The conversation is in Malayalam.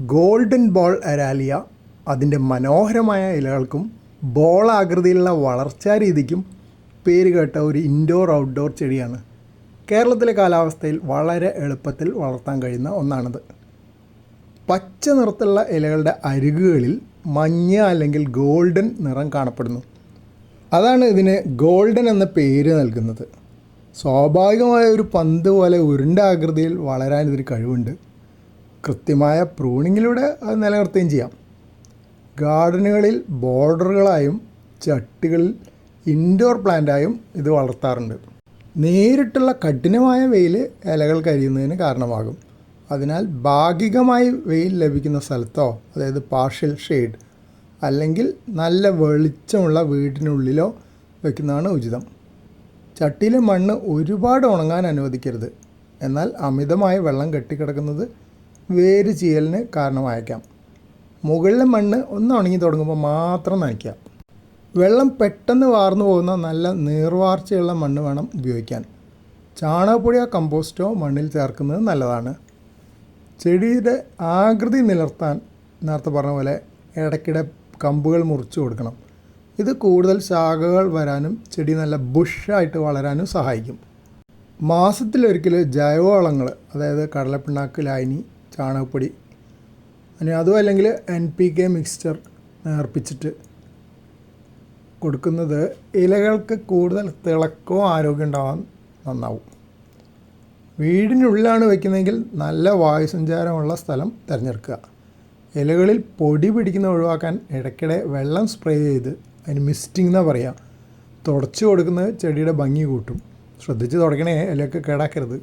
ഗോൾഡൻ ബോൾ അരാലിയ അതിൻ്റെ മനോഹരമായ ഇലകൾക്കും ബോൾ ആകൃതിയിലുള്ള വളർച്ചാ രീതിക്കും പേര് കേട്ട ഒരു ഇൻഡോർ ഔട്ട്ഡോർ ചെടിയാണ്. കേരളത്തിലെ കാലാവസ്ഥയിൽ വളരെ എളുപ്പത്തിൽ വളർത്താൻ കഴിയുന്ന ഒന്നാണിത്. പച്ച നിറത്തുള്ള ഇലകളുടെ അരികുകളിൽ മഞ്ഞ അല്ലെങ്കിൽ ഗോൾഡൻ നിറം കാണപ്പെടുന്നു. അതാണ് ഇതിന് ഗോൾഡൻ എന്ന പേര് നൽകുന്നത്. സ്വാഭാവികമായ ഒരു പന്ത് പോലെ ഉരുണ്ട ആകൃതിയിൽ വളരാൻ ഇതിന് കഴിവുണ്ട്. കൃത്യമായ പ്രൂണിങ്ങിലൂടെ അത് നിലനിർത്തുകയും ചെയ്യാം. ഗാർഡനുകളിൽ ബോർഡറുകളായും ചട്ടികളിൽ ഇൻഡോർ പ്ലാന്റായും ഇത് വളർത്താറുണ്ട്. നേരിട്ടുള്ള കഠിനമായ വെയിൽ ഇലകൾ കരിയുന്നതിന് കാരണമാകും. അതിനാൽ ഭാഗികമായി വെയിൽ ലഭിക്കുന്ന സ്ഥലത്തോ, അതായത് പാർഷ്യൽ ഷെയ്ഡ്, അല്ലെങ്കിൽ നല്ല വെളിച്ചമുള്ള വീടിനുള്ളിലോ വയ്ക്കുന്നതാണ് ഉചിതം. ചട്ടിയിലെ മണ്ണ് ഒരുപാട് ഉണങ്ങാൻ അനുവദിക്കരുത്. എന്നാൽ അമിതമായ വെള്ളം കെട്ടിക്കിടക്കുന്നത് വേര് ചീയലിന് കാരണമായേക്കാം. മുകളിലെ മണ്ണ് ഒന്ന് ഉണങ്ങി തുടങ്ങുമ്പോൾ മാത്രം നനയ്ക്കുക. വെള്ളം പെട്ടെന്ന് വാർന്നു പോകുന്ന നല്ല നീർവാർച്ചയുള്ള മണ്ണ് വേണം ഉപയോഗിക്കാൻ. ചാണകപ്പൊടിയോ കമ്പോസ്റ്റോ മണ്ണിൽ ചേർക്കുന്നത് നല്ലതാണ്. ചെടിയുടെ ആകൃതി നിലനിർത്താൻ നേരത്തെ പറഞ്ഞ പോലെ ഇടയ്ക്കിടെ കമ്പുകൾ മുറിച്ച് കൊടുക്കണം. ഇത് കൂടുതൽ ശാഖകൾ വരാനും ചെടി നല്ല ബുഷായിട്ട് വളരാനും സഹായിക്കും. മാസത്തിലൊരിക്കൽ ജൈവവളങ്ങൾ, അതായത് കടലപ്പിണ്ണാക്ക്, ലായനി, ചാണകപ്പൊടി, അതും അല്ലെങ്കിൽ NPK മിക്സ്ചർ നേർപ്പിച്ചിട്ട് കൊടുക്കുന്നത് ഇലകൾക്ക് കൂടുതൽ തിളക്കവും ആരോഗ്യം ഉണ്ടാവാൻ നന്നാവും. വീടിനുള്ളിലാണ് വയ്ക്കുന്നതെങ്കിൽ നല്ല വായുസഞ്ചാരമുള്ള സ്ഥലം തിരഞ്ഞെടുക്കുക. ഇലകളിൽ പൊടി പിടിക്കുന്ന ഒഴിവാക്കാൻ ഇടയ്ക്കിടെ വെള്ളം സ്പ്രേ ചെയ്ത്, അതിന് മിസ്റ്റിംഗ് എന്നാണ് പറയുക, തുടച്ചു കൊടുക്കുന്നത് ചെടിയുടെ ഭംഗി കൂട്ടും. ശ്രദ്ധിച്ച് തുടക്കണേ, ഇലയൊക്കെ കേടാക്കരുത്.